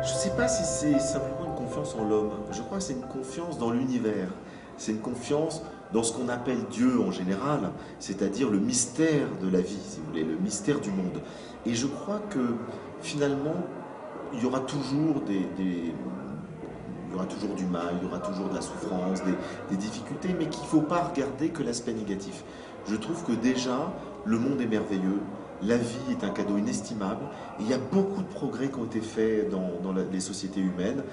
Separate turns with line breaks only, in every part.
Je ne sais pas si c'est simplement une confiance en l'homme. Je crois que c'est une confiance dans l'univers. C'est une confiance dans ce qu'on appelle Dieu en général, c'est-à-dire le mystère de la vie, si vous voulez, le mystère du monde. Et je crois que finalement, il y aura toujours il y aura toujours du mal, il y aura toujours de la souffrance, des difficultés, mais qu'il ne faut pas regarder que l'aspect négatif. Je trouve que déjà, le monde est merveilleux, la vie est un cadeau inestimable, et il y a beaucoup de progrès qui ont été faits dans les sociétés humaines.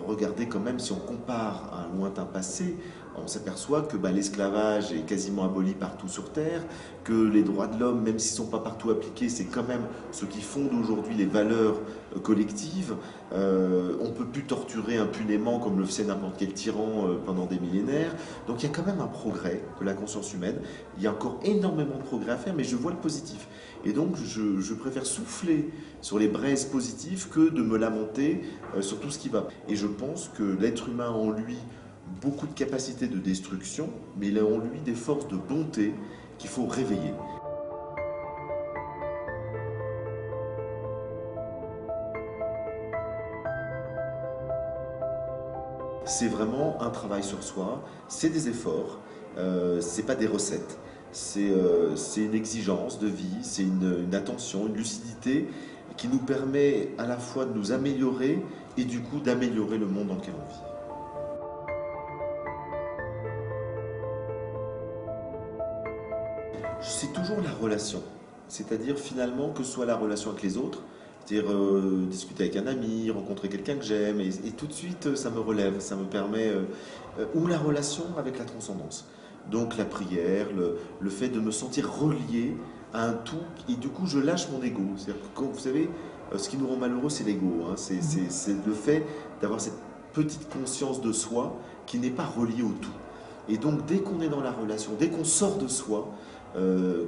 Regardez quand même, si on compare à un lointain passé, on s'aperçoit que l'esclavage est quasiment aboli partout sur Terre, que les droits de l'homme, même s'ils ne sont pas partout appliqués, c'est quand même ce qui fonde aujourd'hui les valeurs collectives. On ne peut plus torturer impunément comme le faisait n'importe quel tyran pendant des millénaires. Donc il y a quand même un progrès de la conscience humaine. Il y a encore énormément de progrès à faire, mais je vois le positif. Et donc je préfère souffler sur les braises positives que de me lamenter sur tout ce qui va. Et je pense que l'être humain a en lui beaucoup de capacités de destruction, mais il a en lui des forces de bonté qu'il faut réveiller. C'est vraiment un travail sur soi, c'est des efforts, c'est pas des recettes, c'est une exigence de vie, c'est une attention, une lucidité qui nous permet à la fois de nous améliorer et du coup d'améliorer le monde dans lequel on vit. C'est toujours la relation, c'est-à-dire finalement que ce soit la relation avec les autres, c'est-à-dire discuter avec un ami, rencontrer quelqu'un que j'aime, et tout de suite ça me relève, ça me permet, ou la relation avec la transcendance. Donc la prière, le fait de me sentir relié à un tout, et du coup je lâche mon ego. C'est-à-dire que quand vous savez, ce qui nous rend malheureux c'est l'ego, hein. C'est le fait d'avoir cette petite conscience de soi qui n'est pas reliée au tout. Et donc dès qu'on est dans la relation, dès qu'on sort de soi,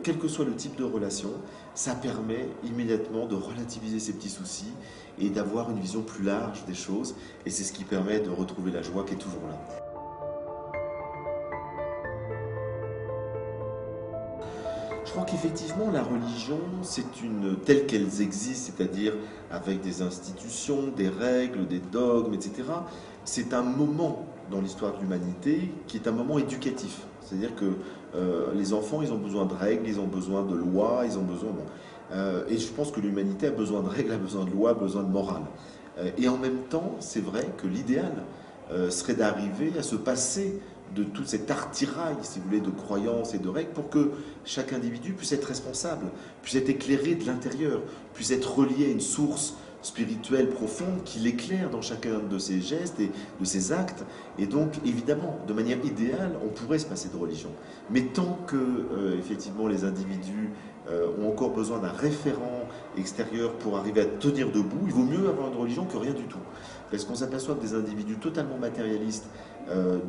quel que soit le type de relation, ça permet immédiatement de relativiser ses petits soucis et d'avoir une vision plus large des choses. Et c'est ce qui permet de retrouver la joie qui est toujours là. Je crois qu'effectivement, la religion, c'est une telle qu'elles existent, c'est-à-dire avec des institutions, des règles, des dogmes, etc. C'est un moment dans l'histoire de l'humanité qui est un moment éducatif. C'est-à-dire que les enfants, ils ont besoin de règles, ils ont besoin de lois, ils ont besoin... Bon. Et je pense que l'humanité a besoin de règles, a besoin de lois, a besoin de morale. Et en même temps, c'est vrai que l'idéal serait d'arriver à se passer de tout cet attirail, si vous voulez, de croyances et de règles pour que chaque individu puisse être responsable, puisse être éclairé de l'intérieur, puisse être relié à une source spirituelle profonde qui l'éclaire dans chacun de ses gestes et de ses actes. Et donc, évidemment, de manière idéale, on pourrait se passer de religion. Mais tant que, effectivement, les individus ont encore besoin d'un référent extérieur pour arriver à tenir debout, il vaut mieux avoir une religion que rien du tout. Parce qu'on s'aperçoit que des individus totalement matérialistes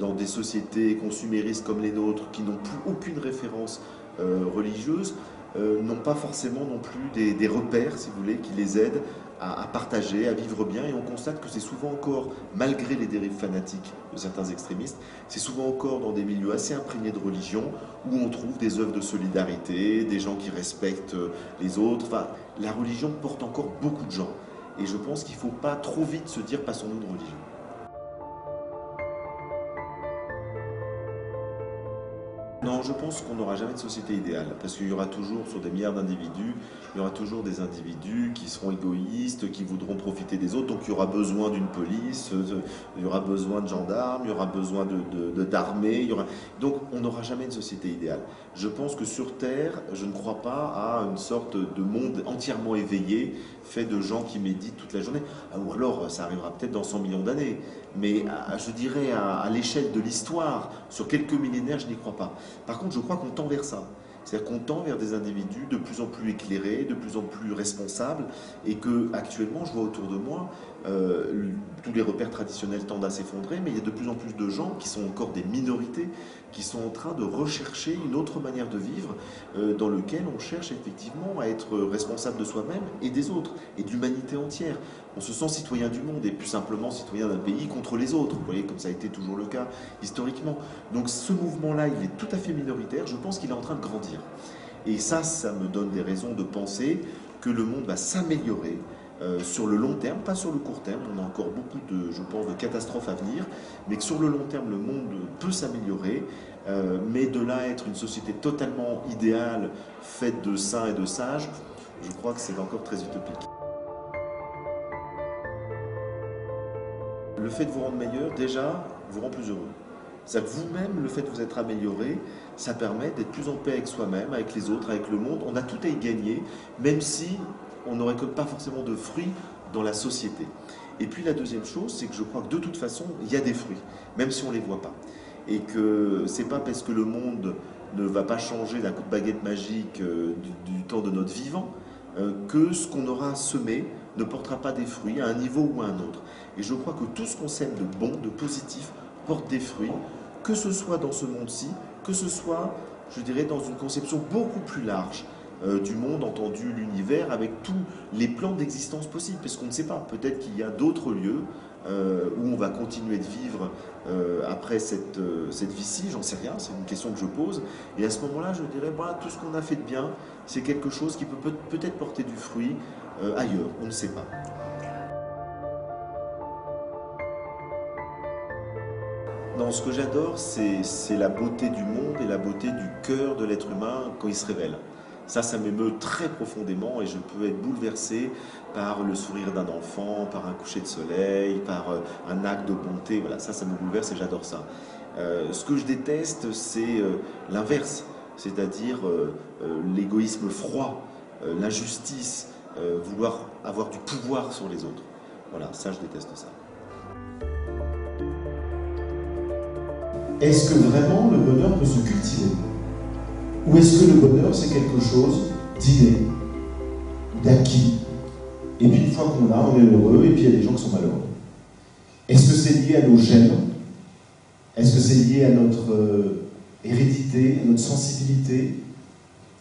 dans des sociétés consuméristes comme les nôtres, qui n'ont plus aucune référence religieuse, n'ont pas forcément non plus des repères, si vous voulez, qui les aident à partager, à vivre bien. Et on constate que c'est souvent encore, malgré les dérives fanatiques de certains extrémistes, c'est souvent encore dans des milieux assez imprégnés de religion où on trouve des œuvres de solidarité, des gens qui respectent les autres. Enfin, la religion porte encore beaucoup de gens. Et je pense qu'il ne faut pas trop vite se dire passons-nous de religion. Non, je pense qu'on n'aura jamais de société idéale, parce qu'il y aura toujours, sur des milliards d'individus, il y aura toujours des individus qui seront égoïstes, qui voudront profiter des autres, donc il y aura besoin d'une police, il y aura besoin de gendarmes, il y aura besoin d'armées, donc on n'aura jamais une société idéale. Je pense que sur Terre, je ne crois pas à une sorte de monde entièrement éveillé, fait de gens qui méditent toute la journée, ou alors ça arrivera peut-être dans 100 millions d'années, mais je dirais à l'échelle de l'histoire, sur quelques millénaires, je n'y crois pas. Par contre, je crois qu'on tend vers ça. C'est-à-dire qu'on tend vers des individus de plus en plus éclairés, de plus en plus responsables, et que actuellement, je vois autour de moi, tous les repères traditionnels tendent à s'effondrer, mais il y a de plus en plus de gens qui sont encore des minorités, qui sont en train de rechercher une autre manière de vivre, dans lequel on cherche effectivement à être responsable de soi-même et des autres, et de l'humanité entière. On se sent citoyen du monde et plus simplement citoyen d'un pays contre les autres, vous voyez, comme ça a été toujours le cas historiquement. Donc ce mouvement-là, il est tout à fait minoritaire, je pense qu'il est en train de grandir. Et ça me donne des raisons de penser que le monde va s'améliorer sur le long terme, pas sur le court terme. On a encore beaucoup de, je pense, de catastrophes à venir, mais que sur le long terme, le monde peut s'améliorer. Mais de là à être une société totalement idéale, faite de saints et de sages, je crois que c'est encore très utopique. Le fait de vous rendre meilleur, déjà, vous rend plus heureux. C'est-à-dire que vous-même, le fait de vous être amélioré, ça permet d'être plus en paix avec soi-même, avec les autres, avec le monde. On a tout à y gagner, même si on n'aurait pas forcément de fruits dans la société. Et puis la deuxième chose, c'est que je crois que de toute façon, il y a des fruits, même si on ne les voit pas. Et que c'est pas parce que le monde ne va pas changer d'un coup de baguette magique du temps de notre vivant que ce qu'on aura semé ne portera pas des fruits à un niveau ou à un autre. Et je crois que tout ce qu'on sème de bon, de positif, porte des fruits, que ce soit dans ce monde-ci, que ce soit, je dirais, dans une conception beaucoup plus large du monde, entendu l'univers, avec tous les plans d'existence possibles, parce qu'on ne sait pas, peut-être qu'il y a d'autres lieux où on va continuer de vivre après cette vie-ci, j'en sais rien, c'est une question que je pose, et à ce moment-là, je dirais, voilà, tout ce qu'on a fait de bien, c'est quelque chose qui peut peut-être porter du fruit ailleurs, on ne sait pas. Non, ce que j'adore, c'est la beauté du monde et la beauté du cœur de l'être humain quand il se révèle. Ça m'émeut très profondément et je peux être bouleversé par le sourire d'un enfant, par un coucher de soleil, par un acte de bonté. Voilà, ça me bouleverse et j'adore ça. Ce que je déteste, c'est l'inverse, c'est-à-dire l'égoïsme froid, l'injustice, vouloir avoir du pouvoir sur les autres. Voilà, ça, je déteste ça.
Est-ce que vraiment le bonheur peut se cultiver? Ou est-ce que le bonheur c'est quelque chose d'inné, d'acquis? Et puis une fois qu'on l'a, on est heureux, et puis il y a des gens qui sont malheureux. Est-ce que c'est lié à nos gènes? Est-ce que c'est lié à notre hérédité, à notre sensibilité,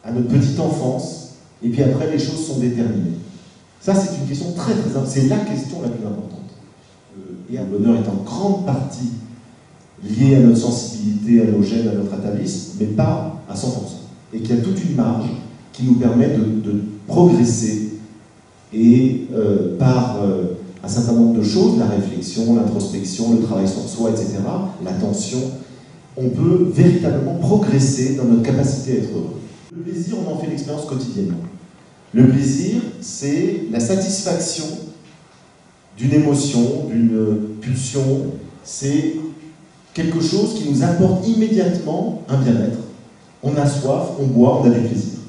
à notre petite enfance? Et puis après, les choses sont déterminées. Ça, c'est une question très très importante. C'est la question la plus importante. Et le bonheur est en grande partie lié à notre sensibilité, à nos gènes, à notre atavisme, mais pas à 100%. Et qu'il y a toute une marge qui nous permet de progresser et par un certain nombre de choses, la réflexion, l'introspection, le travail sur soi, etc., l'attention, on peut véritablement progresser dans notre capacité à être heureux. Le plaisir, on en fait l'expérience quotidiennement. Le plaisir, c'est la satisfaction d'une émotion, d'une pulsion, c'est quelque chose qui nous apporte immédiatement un bien-être. On a soif, on boit, on a du plaisir.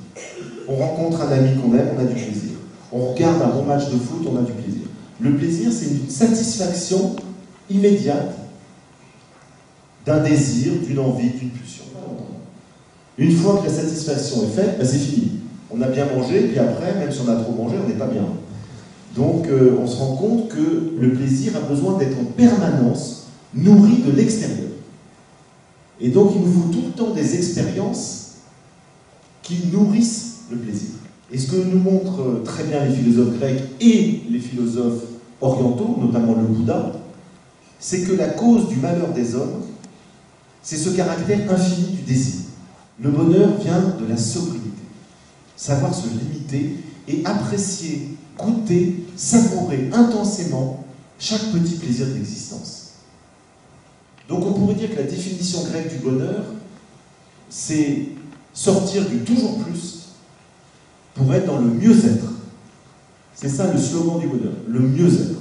On rencontre un ami qu'on aime, on a du plaisir. On regarde un bon match de foot, on a du plaisir. Le plaisir, c'est une satisfaction immédiate d'un désir, d'une envie, d'une pulsion. Une fois que la satisfaction est faite, ben c'est fini. On a bien mangé, puis après, même si on a trop mangé, on n'est pas bien. Donc on se rend compte que le plaisir a besoin d'être en permanence nourri de l'extérieur. Et donc il nous faut tout le temps des expériences qui nourrissent le plaisir. Et ce que nous montrent très bien les philosophes grecs et les philosophes orientaux, notamment le Bouddha, c'est que la cause du malheur des hommes, c'est ce caractère infini du désir. Le bonheur vient de la sobriété. Savoir se limiter et apprécier, goûter, savourer intensément chaque petit plaisir d'existence. Donc on pourrait dire que la définition grecque du bonheur, c'est sortir du toujours plus pour être dans le mieux-être. C'est ça le slogan du bonheur, le mieux-être.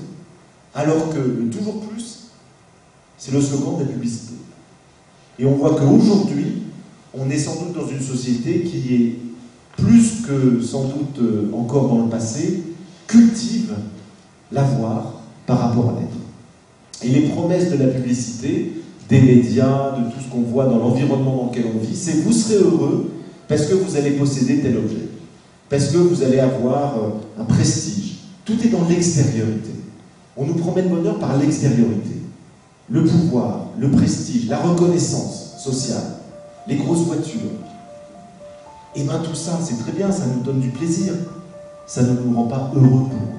Alors que le toujours plus, c'est le slogan de la publicité. Et on voit qu'aujourd'hui, on est sans doute dans une société qui est plus que sans doute encore dans le passé, cultive l'avoir par rapport à l'être. Et les promesses de la publicité, des médias, de tout ce qu'on voit dans l'environnement dans lequel on vit, c'est vous serez heureux parce que vous allez posséder tel objet, parce que vous allez avoir un prestige. Tout est dans l'extériorité. On nous promet le bonheur par l'extériorité. Le pouvoir, le prestige, la reconnaissance sociale, les grosses voitures. Et bien tout ça, c'est très bien, ça nous donne du plaisir. Ça ne nous rend pas heureux pour autant.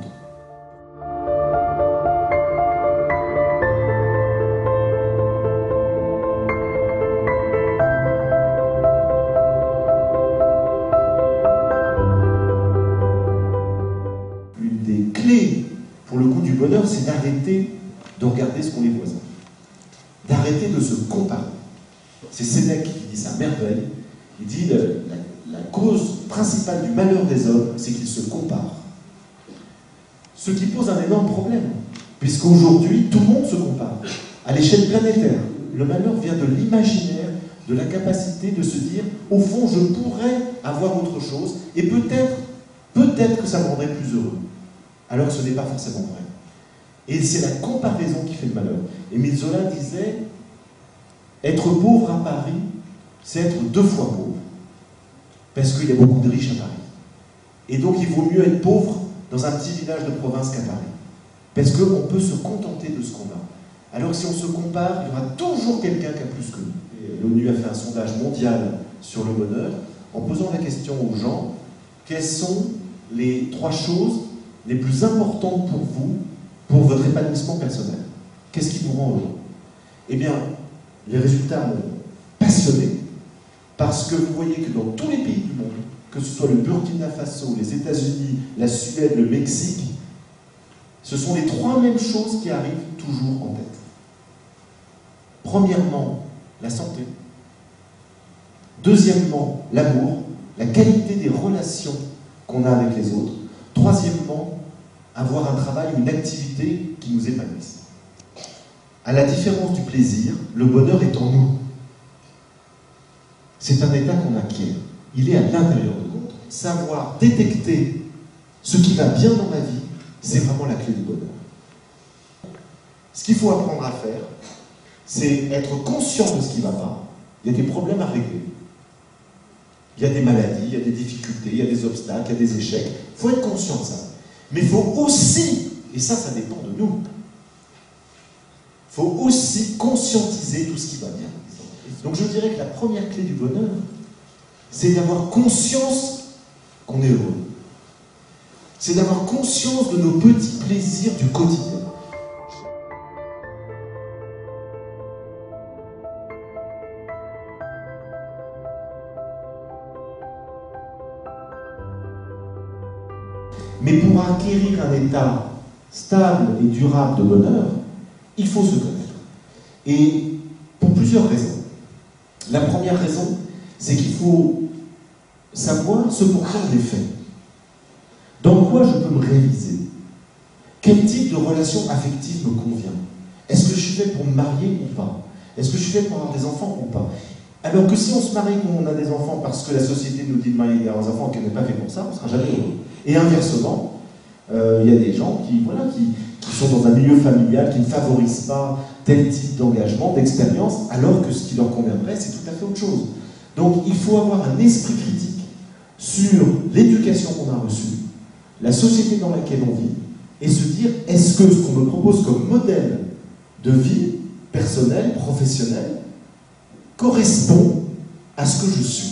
Une des clés clé, pour le coup, du bonheur, c'est d'arrêter de regarder ce qu'ont les voisins. D'arrêter de se comparer. C'est Sénèque qui dit ça à merveille. Il dit la cause principale du malheur des hommes, c'est qu'ils se comparent. Ce qui pose un énorme problème, puisqu'aujourd'hui, tout le monde se compare. À l'échelle planétaire, le malheur vient de l'imaginaire, de la capacité de se dire, au fond, je pourrais avoir autre chose, et peut-être que ça me rendrait plus heureux. Alors que ce n'est pas forcément vrai. Et c'est la comparaison qui fait le malheur. Émile Zola disait, être pauvre à Paris, c'est être 2 fois pauvre, parce qu'il y a beaucoup de riches à Paris. Et donc il vaut mieux être pauvre dans un petit village de province qu'à Paris. Parce qu'on peut se contenter de ce qu'on a. Alors que si on se compare, il y aura toujours quelqu'un qui a plus que nous. L'ONU a fait un sondage mondial sur le bonheur, en posant la question aux gens, quelles sont les 3 choses les plus importantes pour vous, pour votre épanouissement personnel? Qu'est-ce qui vous rend heureux? Eh bien, les résultats m'ont passionné, parce que vous voyez que dans tous les pays du monde, que ce soit le Burkina Faso, les États-Unis, la Suède, le Mexique, ce sont les 3 mêmes choses qui arrivent toujours en tête. Premièrement, la santé. Deuxièmement, l'amour, la qualité des relations qu'on a avec les autres. Troisièmement, avoir un travail, une activité qui nous épanouisse. À la différence du plaisir, le bonheur est en nous. C'est un état qu'on acquiert. Il est à l'intérieur de nous. Savoir détecter ce qui va bien dans ma vie, c'est vraiment la clé du bonheur. Ce qu'il faut apprendre à faire, c'est être conscient de ce qui ne va pas. Il y a des problèmes à régler. Il y a des maladies, il y a des difficultés, il y a des obstacles, il y a des échecs. Il faut être conscient de ça. Mais il faut aussi, et ça dépend de nous, il faut aussi conscientiser tout ce qui va bien. Donc je dirais que la première clé du bonheur, c'est d'avoir conscience qu'on est heureux. C'est d'avoir conscience de nos petits plaisirs du quotidien. Mais pour acquérir un état stable et durable de bonheur, il faut se connaître. Et pour plusieurs raisons. La première raison, c'est qu'il faut savoir ce pourquoi on est fait. Dans quoi je peux me réaliser? Quel type de relation affective me convient? Est-ce que je suis fait pour me marier ou pas? Est-ce que je suis fait pour avoir des enfants ou pas? Alors que si on se marie quand on a des enfants parce que la société nous dit de marier des enfants et qu'elle n'est pas fait pour ça, on ne sera jamais heureux. Et inversement, il y a des gens qui sont dans un milieu familial qui ne favorisent pas tel type d'engagement, d'expérience, alors que ce qui leur conviendrait, c'est tout à fait autre chose. Donc il faut avoir un esprit critique sur l'éducation qu'on a reçue, la société dans laquelle on vit, et se dire, est-ce que ce qu'on me propose comme modèle de vie personnelle, professionnelle, correspond à ce que je suis?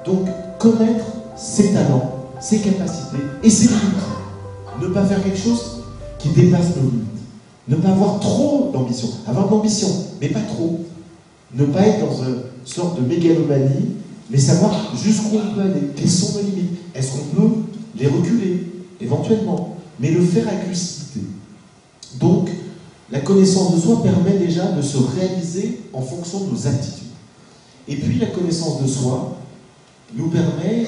Donc, connaître ses talents, ses capacités et ses limites. Ne pas faire quelque chose qui dépasse nos limites. Ne pas avoir trop d'ambition. Avoir de l'ambition, mais pas trop. Ne pas être dans une sorte de mégalomanie, mais savoir jusqu'où on peut aller. Quelles sont nos limites? Est-ce qu'on peut les reculer, éventuellement, mais le faire avec lucidité? Donc, la connaissance de soi permet déjà de se réaliser en fonction de nos aptitudes. Et puis, la connaissance de soi nous permet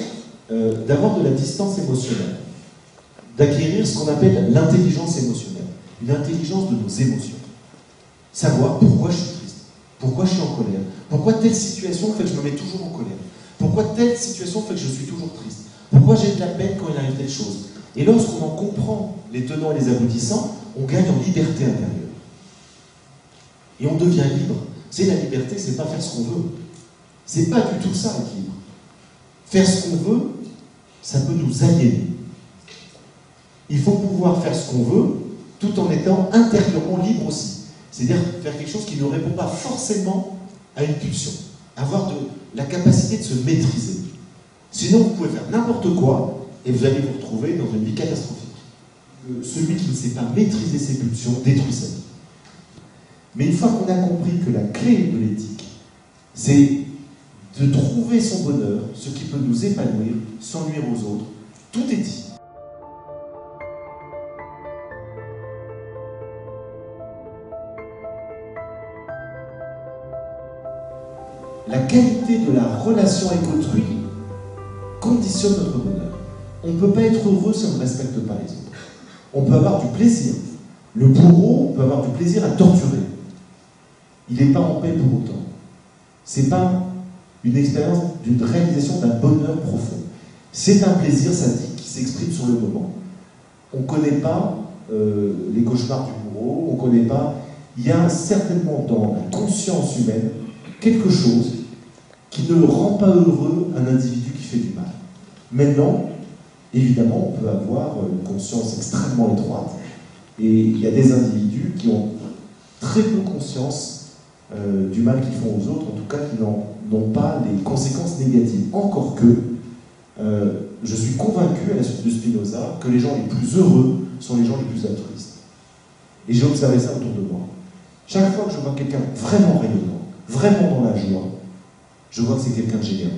d'avoir de la distance émotionnelle, d'acquérir ce qu'on appelle l'intelligence émotionnelle, une intelligence de nos émotions. Savoir pourquoi je suis triste, pourquoi je suis en colère, pourquoi telle situation fait que je me mets toujours en colère, pourquoi telle situation fait que je suis toujours triste, pourquoi j'ai de la peine quand il arrive telle chose. Et lorsqu'on en comprend les tenants et les aboutissants, on gagne en liberté intérieure. Et on devient libre. C'est la liberté, c'est pas faire ce qu'on veut. C'est pas du tout ça, être libre. Faire ce qu'on veut, ça peut nous aliéner. Il faut pouvoir faire ce qu'on veut, tout en étant intérieurement libre aussi. C'est-à-dire faire quelque chose qui ne répond pas forcément à une pulsion. Avoir la capacité de se maîtriser. Sinon, vous pouvez faire n'importe quoi et vous allez vous retrouver dans une vie catastrophique. Celui qui ne sait pas maîtriser ses pulsions détruit sa vie. Mais une fois qu'on a compris que la clé de l'éthique, c'est de trouver son bonheur, ce qui peut nous épanouir sans nuire aux autres. Tout est dit. La qualité de la relation avec autrui conditionne notre bonheur. On ne peut pas être heureux si on ne respecte pas les autres. On peut avoir du plaisir. Le bourreau peut avoir du plaisir à torturer. Il n'est pas en paix pour autant. Ce n'est pas une expérience d'une réalisation d'un bonheur profond. C'est un plaisir sadique qui s'exprime sur le moment. On ne connaît pas les cauchemars du bourreau, on ne connaît pas... Il y a certainement dans la conscience humaine quelque chose qui ne rend pas heureux un individu qui fait du mal. Maintenant, évidemment, on peut avoir une conscience extrêmement étroite, et il y a des individus qui ont très peu conscience du mal qu'ils font aux autres, en tout cas qui n'ont pas les conséquences négatives. Encore que, je suis convaincu, à la suite de Spinoza, que les gens les plus heureux sont les gens les plus altruistes. Et j'ai observé ça autour de moi. Chaque fois que je vois quelqu'un vraiment rayonnant, vraiment dans la joie, je vois que c'est quelqu'un de généreux.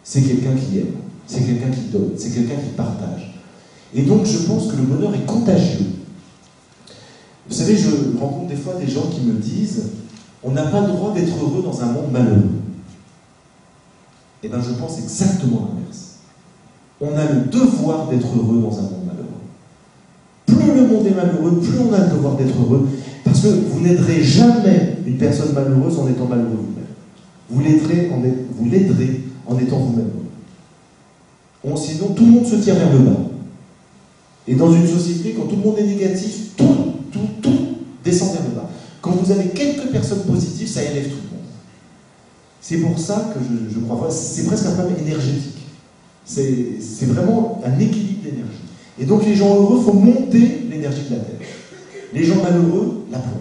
C'est quelqu'un qui aime, c'est quelqu'un qui donne, c'est quelqu'un qui partage. Et donc je pense que le bonheur est contagieux. Vous savez, je rencontre des fois des gens qui me disent « On n'a pas le droit d'être heureux dans un monde malheureux ». Eh bien, je pense exactement l'inverse. On a le devoir d'être heureux dans un monde malheureux. Plus le monde est malheureux, plus on a le devoir d'être heureux, parce que vous n'aiderez jamais une personne malheureuse en étant malheureux vous-même. Vous l'aiderez en étant vous-même. Sinon, tout le monde se tire vers le bas. Et dans une société, quand tout le monde est négatif, tout descend vers le bas. Quand vous avez quelques personnes positives, ça élève tout le monde. C'est pour ça que je crois, c'est presque un problème énergétique. C'est vraiment un équilibre d'énergie. Et donc les gens heureux font monter l'énergie de la Terre. Les gens malheureux la plombent.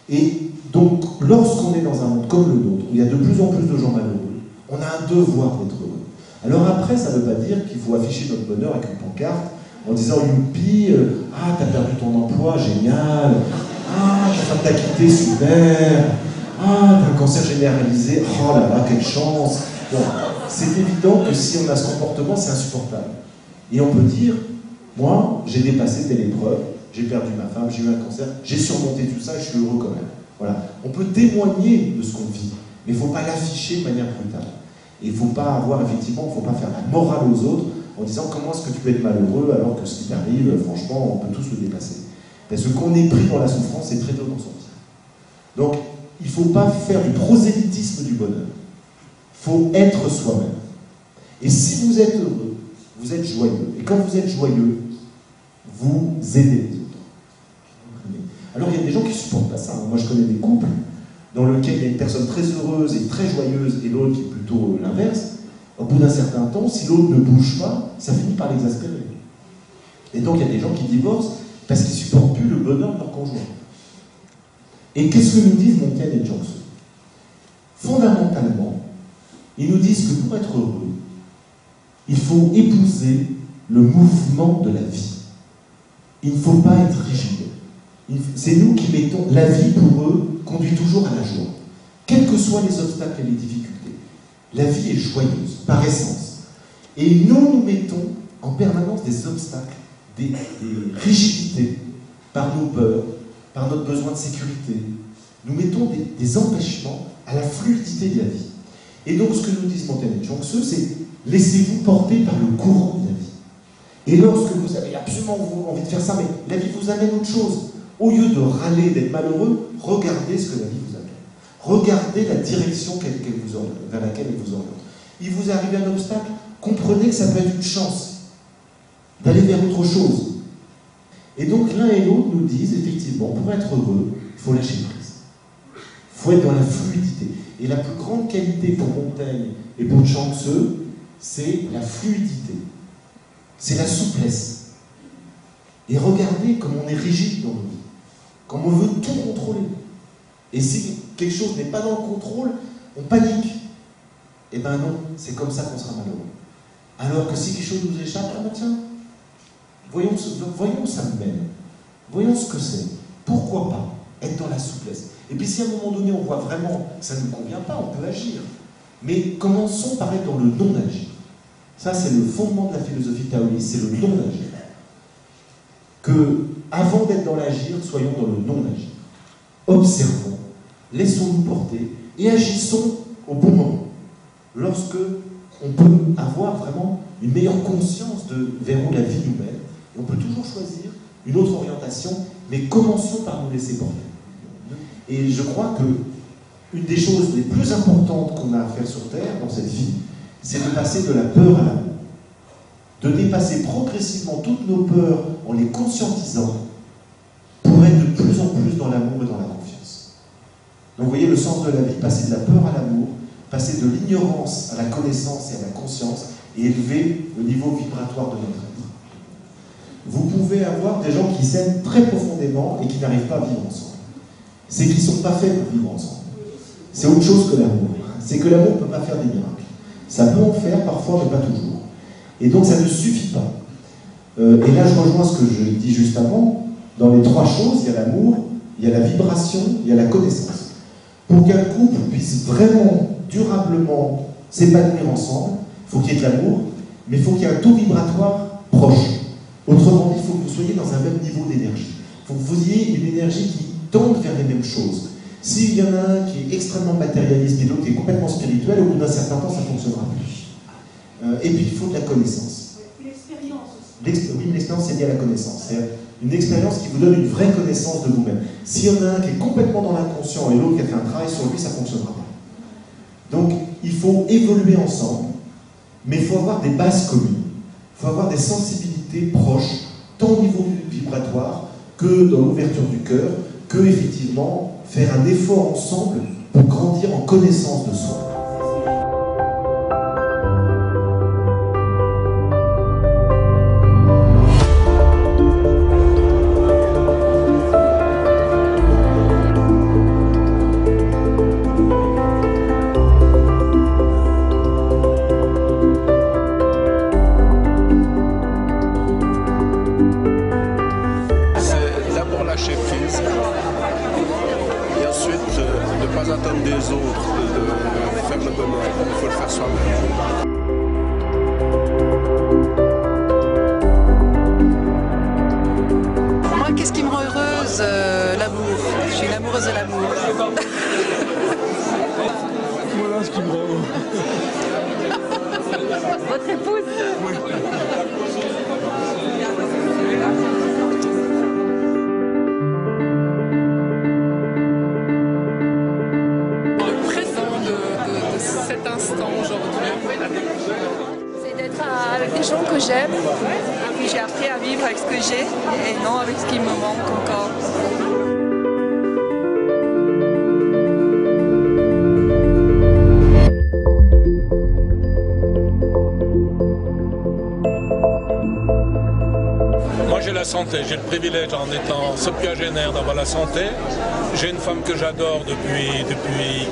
Et donc, lorsqu'on est dans un monde comme le nôtre, où il y a de plus en plus de gens malheureux, on a un devoir d'être heureux. Alors après, ça ne veut pas dire qu'il faut afficher notre bonheur avec une pancarte en disant « Youpi, ah, t'as perdu ton emploi, génial. Ah, ta femme t'a quitté, super. Ah, t'as un cancer généralisé, oh là là, quelle chance. » Bon, c'est évident que si on a ce comportement, c'est insupportable. Et on peut dire « Moi, j'ai dépassé telle épreuve, j'ai perdu ma femme, j'ai eu un cancer, j'ai surmonté tout ça, je suis heureux quand même. » Voilà. On peut témoigner de ce qu'on vit, mais il ne faut pas l'afficher de manière brutale. Et il ne faut pas avoir, effectivement, il ne faut pas faire la morale aux autres en disant comment est-ce que tu peux être malheureux alors que ce qui t'arrive, franchement, on peut tous le dépasser. Parce que qu'on est pris dans la souffrance, c'est très dur d'en sortir. Donc, il ne faut pas faire du prosélytisme du bonheur. Il faut être soi-même. Et si vous êtes heureux, vous êtes joyeux. Et quand vous êtes joyeux, vous aidez les autres. Alors il y a des gens qui ne supportent pas ça. Moi je connais des couples dans lesquels il y a une personne très heureuse et très joyeuse et l'autre qui est plutôt l'inverse. Au bout d'un certain temps, si l'autre ne bouge pas, ça finit par l'exaspérer. Et donc il y a des gens qui divorcent parce qu'ils ne supportent plus le bonheur de leur conjoint. Et qu'est-ce que nous disent Montaigne et Johnson? Fondamentalement, ils nous disent que pour être heureux, il faut épouser le mouvement de la vie. Il ne faut pas être rigide. C'est nous qui mettons... La vie, pour eux, conduit toujours à la joie. Quels que soient les obstacles et les difficultés. La vie est joyeuse, par essence. Et nous mettons en permanence des obstacles, des rigidités, par nos peurs, par notre besoin de sécurité. Nous mettons des empêchements à la fluidité de la vie. Et donc, ce que nous disent Montaigne et Johnson, c'est laissez-vous porter par le courant de la vie. Et lorsque vous avez absolument envie de faire ça, mais la vie vous amène autre chose. Au lieu de râler, d'être malheureux, regardez ce que la vie vous amène. Regardez la direction vers laquelle elle vous oriente. Il vous arrive un obstacle, comprenez que ça peut être une chance d'aller vers autre chose. Et donc l'un et l'autre nous disent, effectivement, pour être heureux, il faut lâcher prise. Il faut être dans la fluidité. Et la plus grande qualité pour Montaigne et pour Chuang-Tzu, c'est la fluidité. C'est la souplesse. Et regardez comme on est rigide dans nos vies. Comme on veut tout contrôler. Et si quelque chose n'est pas dans le contrôle, on panique. Eh bien non, c'est comme ça qu'on sera malheureux. Alors que si quelque chose nous échappe, ah ben tiens, voyons où ça me mène. Voyons ce que c'est. Pourquoi pas être dans la souplesse. Et puis si à un moment donné on voit vraiment que ça ne nous convient pas, on peut agir. Mais commençons par être dans le non-agir. Ça, c'est le fondement de la philosophie taoïste, c'est le non-agir. Que, avant d'être dans l'agir, soyons dans le non-agir. Observons, laissons-nous porter et agissons au bon moment. Lorsque on peut avoir vraiment une meilleure conscience de vers où la vie nous mène, et on peut toujours choisir une autre orientation, mais commençons par nous laisser porter. Et je crois que une des choses les plus importantes qu'on a à faire sur Terre, dans cette vie, c'est de passer de la peur à l'amour. De dépasser progressivement toutes nos peurs en les conscientisant pour être de plus en plus dans l'amour et dans la confiance. Donc vous voyez le sens de la vie, passer de la peur à l'amour, passer de l'ignorance à la connaissance et à la conscience et élever le niveau vibratoire de notre être. Vous pouvez avoir des gens qui s'aiment très profondément et qui n'arrivent pas à vivre ensemble. C'est qu'ils ne sont pas faits pour vivre ensemble. C'est autre chose que l'amour. C'est que l'amour ne peut pas faire des miracles. Ça peut en faire parfois, mais pas toujours. Et donc ça ne suffit pas. Et là je rejoins ce que je dis juste avant. Dans les trois choses, il y a l'amour, il y a la vibration, il y a la connaissance. Pour qu'un couple puisse vraiment, durablement s'épanouir ensemble, il faut qu'il y ait de l'amour, mais il faut qu'il y ait un taux vibratoire proche. Autrement dit, il faut que vous soyez dans un même niveau d'énergie. Il faut que vous ayez une énergie qui tende vers les mêmes choses. S'il y en a un qui est extrêmement matérialiste et l'autre qui est complètement spirituel, au bout d'un certain temps, ça ne fonctionnera plus. Et puis il faut de la connaissance.
L'expérience aussi.
Oui, mais l'expérience, c'est lié à la connaissance. C'est une expérience qui vous donne une vraie connaissance de vous-même. S'il y en a un qui est complètement dans l'inconscient et l'autre qui a fait un travail sur lui, ça ne fonctionnera pas. Donc, il faut évoluer ensemble, mais il faut avoir des bases communes. Il faut avoir des sensibilités proches, tant au niveau vibratoire que dans l'ouverture du cœur, que, effectivement, faire un effort ensemble pour grandir en connaissance de soi.
Et ensuite, ne pas attendre des autres, de faire le bonheur. Il faut le faire soi-même.
Moi, qu'est-ce qui me rend heureuse? L'amour. Je suis une amoureuse de l'amour.
Voilà ce qui me rend heureux.
Votre épouse?
Oui.
Cet instant aujourd'hui.
C'est d'être avec des gens que j'aime. Et puis j'ai appris à vivre avec ce que j'ai et non avec ce qui me manque encore.
Moi j'ai la santé, j'ai le privilège en étant septuagénaire d'avoir la santé. J'ai une femme que j'adore depuis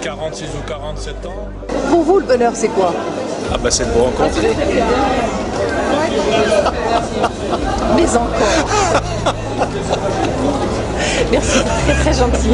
46 ou 47 ans.
Pour vous, le bonheur, c'est quoi?
Ah bah c'est de vous rencontrer.
Mais encore. Merci, c'est très très gentil.